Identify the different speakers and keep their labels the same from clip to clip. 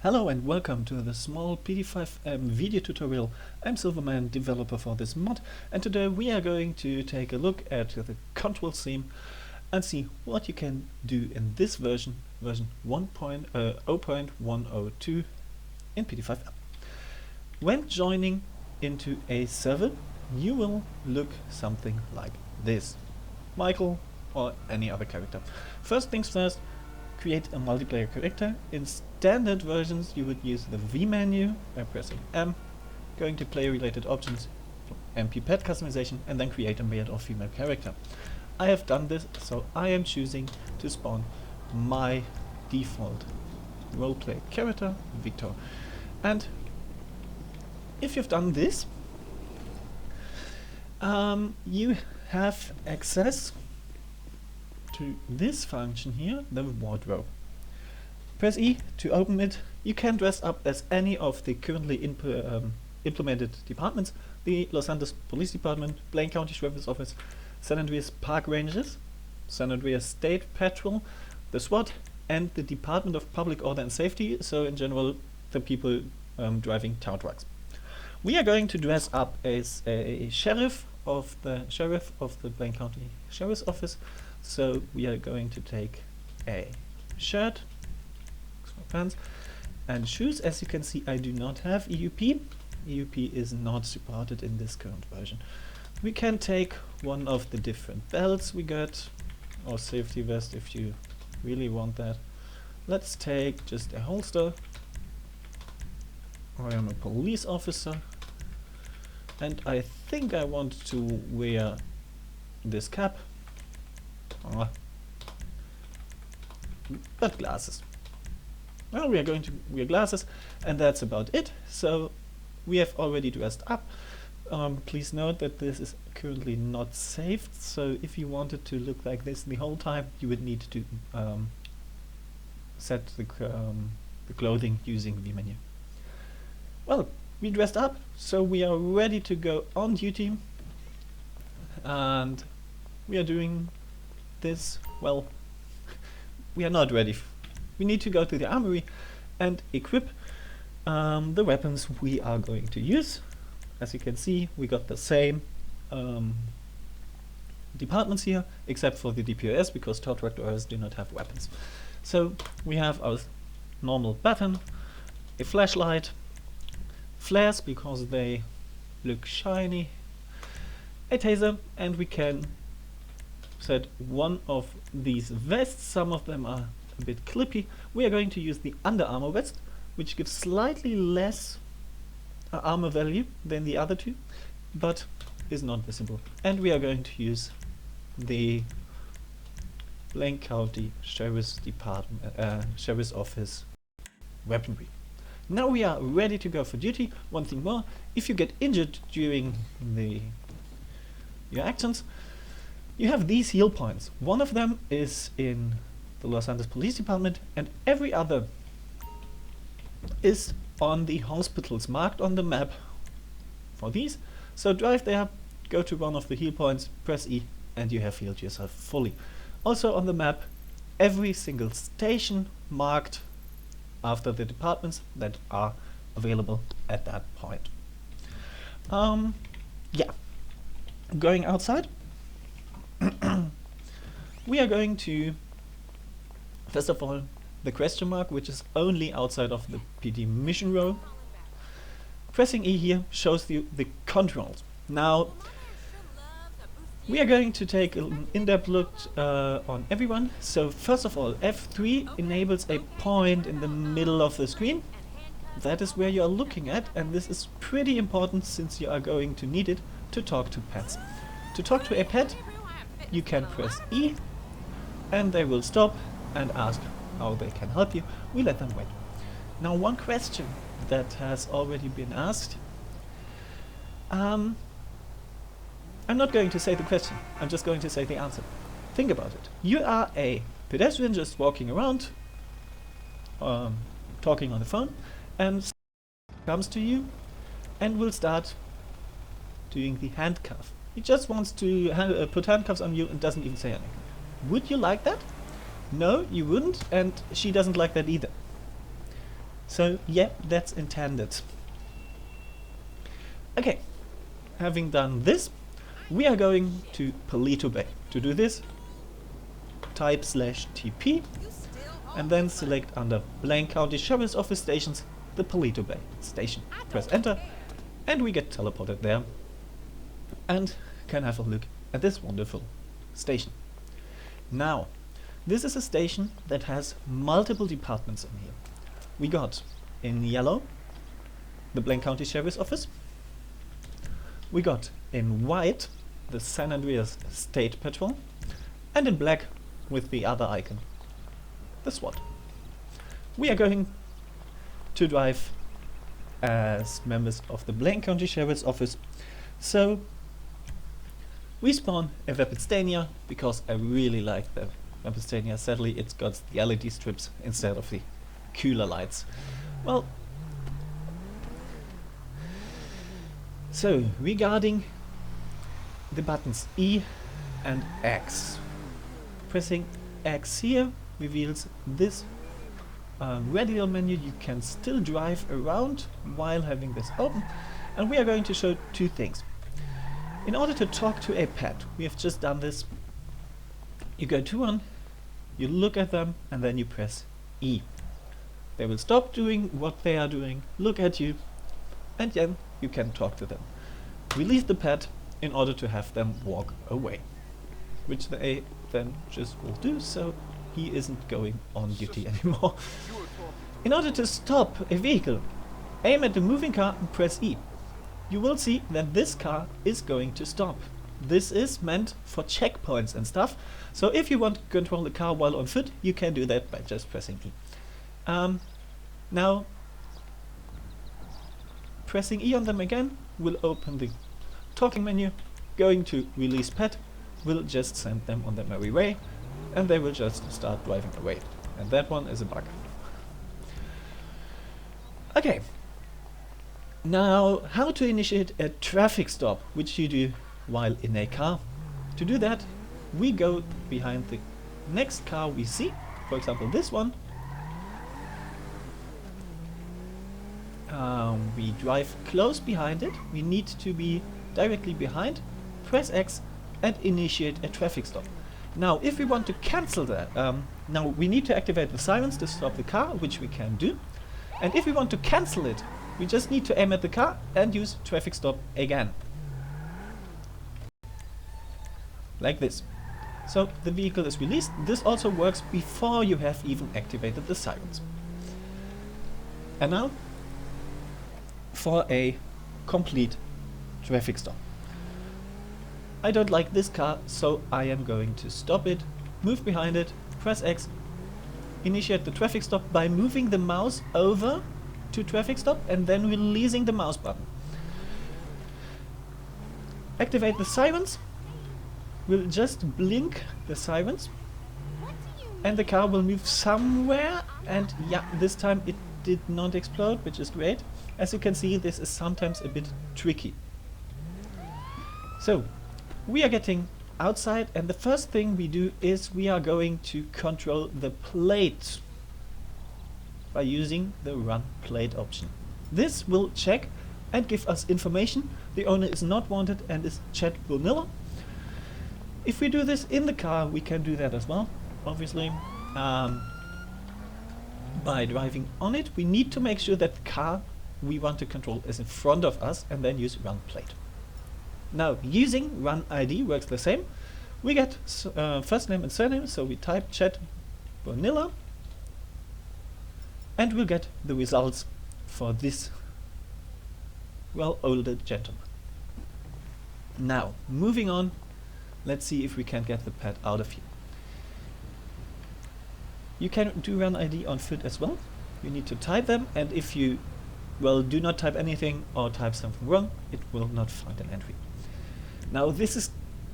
Speaker 1: Hello and welcome to the small PD5M video tutorial. I'm FiveM, developer for this mod, and today we are going to take a look at the control scheme and see what you can do in this version 0.102 in PD5M. When joining into a server, you will look something like this. Michael or any other character. First things first, create a multiplayer character. In standard versions you would use the V menu by pressing M, going to player related options, MP pet customization, and then create a male or female character. I have done this, so I am choosing to spawn my default roleplay character, Victor. And if you've done this, you have access to this function here, the wardrobe. Press E to open it. You can dress up as any of the currently implemented departments: the Los Angeles Police Department, Blaine County Sheriff's Office, San Andreas Park Rangers, San Andreas State Patrol, the SWAT, and the Department of Public Order and Safety, so in general the people driving tow trucks. We are going to dress up as a sheriff of the Blaine County Sheriff's Office. So we are going to take a shirt, pants, and shoes. As you can see, I do not have EUP. EUP is not supported in this current version. We can take one of the different belts we got, or safety vest if you really want that. Let's take just a holster. I am a police officer, and I think I want to wear this cap. But glasses. Well, we are going to wear glasses, and that's about it. So we have already dressed up. Please note that this is currently not saved, so if you wanted to look like this the whole time, you would need to set the clothing using the menu. Well, we dressed up, so we are ready to go on duty, and we are doing this. Well, we are not ready. We need to go to the armory and equip the weapons we are going to use. As you can see, we got the same departments here, except for the DPOS, because tow truck drivers do not have weapons. So we have our normal baton, a flashlight, flares because they look shiny, a taser, and we can set one of these vests. Some of them are a bit clippy. We are going to use the under armor vest, which gives slightly less armor value than the other two, but is not visible. And we are going to use the Blaine County Sheriff's Department, Sheriff's Office weaponry. Now we are ready to go for duty. One thing more: if you get injured during your actions, you have these heal points. One of them is in the Los Angeles Police Department, and every other is on the hospitals marked on the map for these. So drive there, go to one of the heal points, press E, and you have healed yourself fully. Also on the map, every single station marked after the departments that are available at that point. Yeah, going outside. We are going to, first of all, the question mark, which is only outside of the PD mission row. Pressing E here shows you the controls. Now, we are going to take an in-depth look on everyone. So first of all, F3 enables a point in the middle of the screen. That is where you are looking at, and this is pretty important since you are going to need it to talk to pets. To talk to a pet, you can press E, and they will stop and ask how they can help you. We let them wait. Now, one question that has already been asked. I'm not going to say the question, I'm just going to say the answer. Think about it. You are a pedestrian just walking around, talking on the phone, and someone comes to you and will start doing the handcuff. He just wants to put handcuffs on you and doesn't even say anything. Would you like that? No, you wouldn't, and she doesn't like that either. So yeah, that's intended. Okay, having done this, we are going to Palito Bay. To do this, type /TP and then select under Blank County Sheriff's Office Stations the Palito Bay station. Press enter and we get teleported there and can have a look at this wonderful station. Now, this is a station that has multiple departments in here. We got in yellow the Blank County Sheriff's Office. We got in white the San Andreas State Patrol, and in black with the other icon, the SWAT. We are going to drive as members of the Blank County Sheriff's Office, so we spawn a Weaponsdania because I really like the Weaponsdania. Sadly, it's got the LED strips instead of the cooler lights. Well, so regarding the buttons E and X, pressing X here reveals this radial menu. You can still drive around while having this open, and we are going to show two things. In order to talk to a pet, we have just done this. You go to one, you look at them, and then you press E. They will stop doing what they are doing, look at you, and then you can talk to them. Release the pet in order to have them walk away, which they then just will do, so he isn't going on duty anymore. In order to stop a vehicle, aim at the moving car and press E. You will see that this car is going to stop. This is meant for checkpoints and stuff, so if you want to control the car while on foot, you can do that by just pressing E. Now, pressing E on them again will open the talking menu. Going to release pet will just send them on their merry way, and they will just start driving away. And that one is a bug. Okay. Now, how to initiate a traffic stop, which you do while in a car. To do that, we go behind the next car we see, for example this one. We drive close behind it. We need to be directly behind. Press X and initiate a traffic stop. Now, if we want to cancel that, now we need to activate the sirens to stop the car, which we can do. And if we want to cancel it, we just need to aim at the car and use traffic stop again. Like this. So the vehicle is released. This also works before you have even activated the sirens. And now, for a complete traffic stop. I don't like this car, so I am going to stop it, move behind it, press X, initiate the traffic stop by moving the mouse over to traffic stop and then releasing the mouse button. Activate the sirens. We'll just blink the sirens and the car will move somewhere, and yeah, this time it did not explode, which is great. As you can see, this is sometimes a bit tricky. So, we are getting outside, and the first thing we do is we are going to control the plate by using the run plate option. This will check and give us information. The owner is not wanted and is Chet Vanilla. If we do this in the car, we can do that as well, obviously. By driving on it, we need to make sure that the car we want to control is in front of us, and then use run plate. Now, using run ID works the same. We get first name and surname, so we type Chet Vanilla, and we'll get the results for this, well, older gentleman. Now, moving on, let's see if we can get the pet out of here. You can do run ID on foot as well. You need to type them, and if you, well, do not type anything or type something wrong, it will not find an entry. Now, this is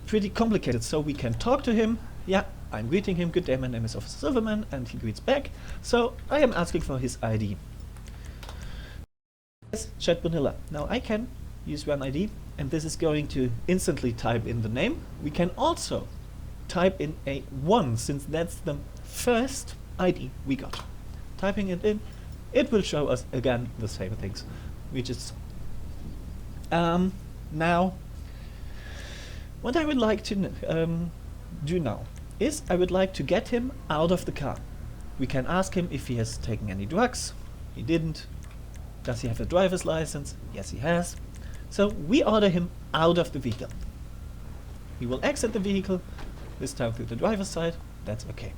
Speaker 1: pretty complicated, so we can talk to him. Yeah, I'm greeting him. Good day, my name is Officer Silverman, and he greets back. So I am asking for his ID. Yes, Chet Vanilla. Now I can use run ID, and this is going to instantly type in the name. We can also type in a 1, since that's the first ID we got. Typing it in, it will show us again the same things. We just now what I would like to do now is I would like to get him out of the car. We can ask him if he has taken any drugs. He didn't. Does he have a driver's license? Yes, he has. So we order him out of the vehicle. He will exit the vehicle, this time through the driver's side. That's okay.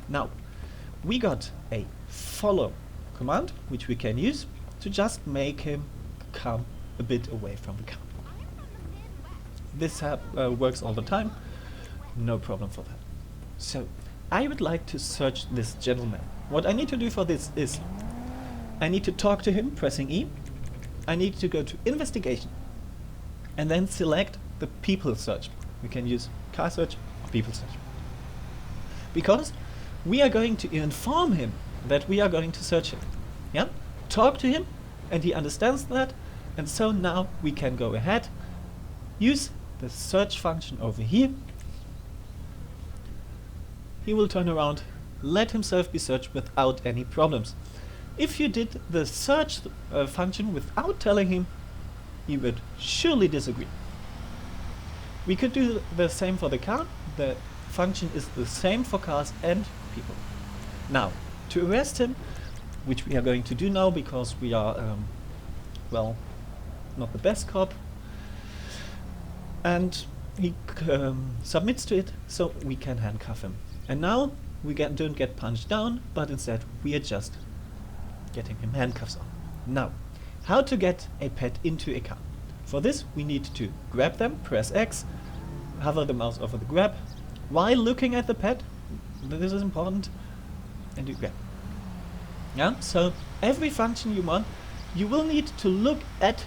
Speaker 1: Now, we got a follow command, which we can use to just make him come a bit away from the car. This works all the time. No problem for that. So, I would like to search this gentleman. What I need to do for this is I need to talk to him, pressing E. I need to go to investigation and then select the people search. We can use car search or people search. Because we are going to inform him that we are going to search him. Yeah? Talk to him and he understands that, and so now we can go ahead, use the search function over here. He will turn around, let himself be searched without any problems. If you did the search function without telling him, he would surely disagree. We could do the same for the car. The function is the same for cars and people. Now, to arrest him, which we are going to do now because we are, well, not the best cop, and he submits to it, so we can handcuff him. And now we don't get punched down, but instead we are just getting him handcuffs on. Now, how to get a pet into a car? For this we need to grab them, press X, hover the mouse over the grab, while looking at the pet, this is important, and you grab. Yeah, so every function you want, you will need to look at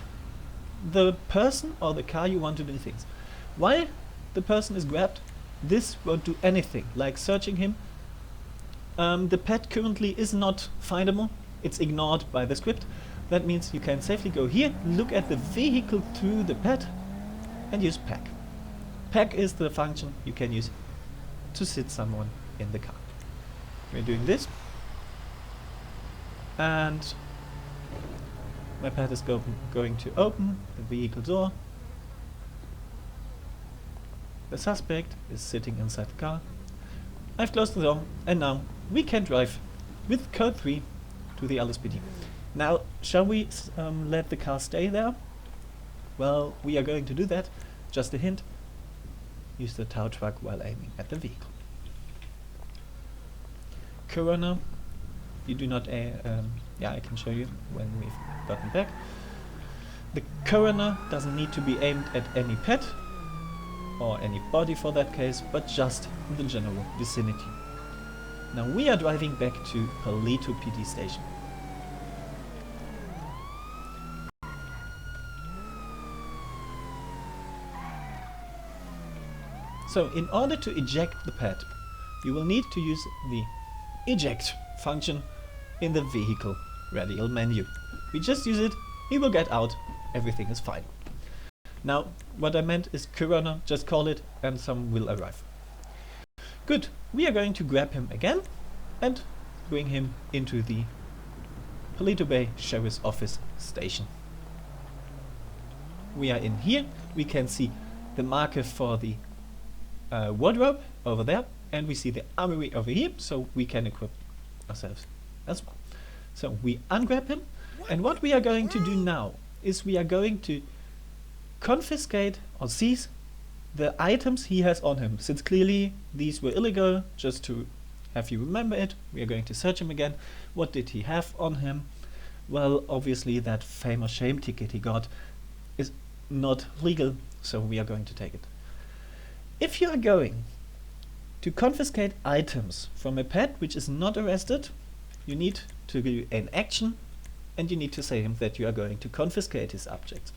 Speaker 1: the person or the car you want to do things. While the person is grabbed, this won't do anything, like searching him. The pet currently is not findable, it's ignored by the script. That means you can safely go here, look at the vehicle through the pet, and use pack. Pack is the function you can use to sit someone in the car. We're doing this, and my pet is going to open the vehicle door. The suspect is sitting inside the car. I've closed the door, and now we can drive with code 3 to the LSPD. Now, shall we let the car stay there? Well, we are going to do that. Just a hint. Use the tow truck while aiming at the vehicle. Corona. You do not yeah, I can show you when we've gotten back. The Corona doesn't need to be aimed at any pet, or any body for that case, but just in the general vicinity. Now we are driving back to Palito PD station. So in order to eject the pet, you will need to use the eject function in the vehicle radial menu. We just use it, he will get out, everything is fine. Now, what I meant is Corona, just call it, and some will arrive. Good, we are going to grab him again and bring him into the Palito Bay Sheriff's Office station. We are in here, we can see the marker for the wardrobe over there, and we see the armory over here, so we can equip ourselves as well. So we ungrab him, and what we are going to do now is we are going to confiscate or seize the items he has on him. Since clearly these were illegal, just to have you remember it, we are going to search him again. What did he have on him? Well, obviously that famous shame ticket he got is not legal, so we are going to take it. If you are going to confiscate items from a pet which is not arrested, you need to do an action, and you need to say him that you are going to confiscate his objects.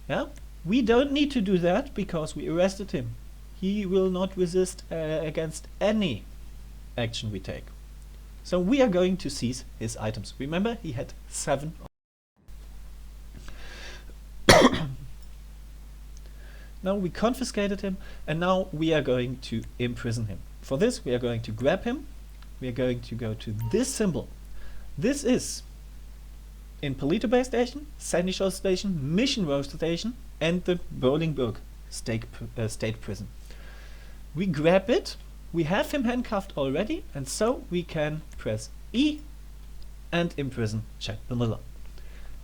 Speaker 1: Yeah? We don't need to do that because we arrested him. He will not resist against any action we take. So we are going to seize his items. Remember, he had 7. Now we confiscated him, and now we are going to imprison him. For this, we are going to grab him. We are going to go to this symbol This is in Polito Bay Station, Sandy Shore Station, Mission Row Station, and the Bolingbrook State Prison. We grab it, we have him handcuffed already, and so we can press E and imprison Jack the Miller.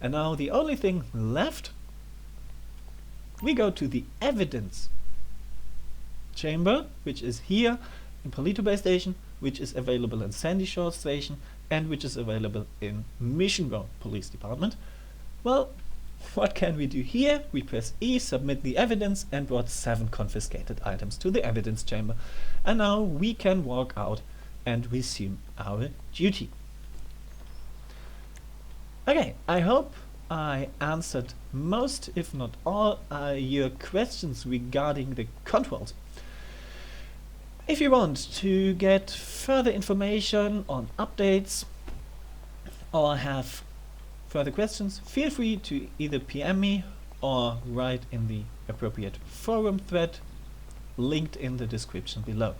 Speaker 1: And now the only thing left, we go to the evidence chamber, which is here in Polito Bay Station, which is available in Sandy Shore Station, and which is available in Mission Row Police Department. Well, what can we do here? We press E, submit the evidence, and brought 7 confiscated items to the evidence chamber. And now we can walk out and resume our duty. Okay, I hope I answered most, if not all, your questions regarding the controls. If you want to get further information on updates or have further questions, feel free to either PM me or write in the appropriate forum thread linked in the description below.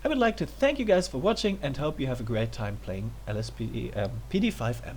Speaker 1: I would like to thank you guys for watching and hope you have a great time playing PD5M.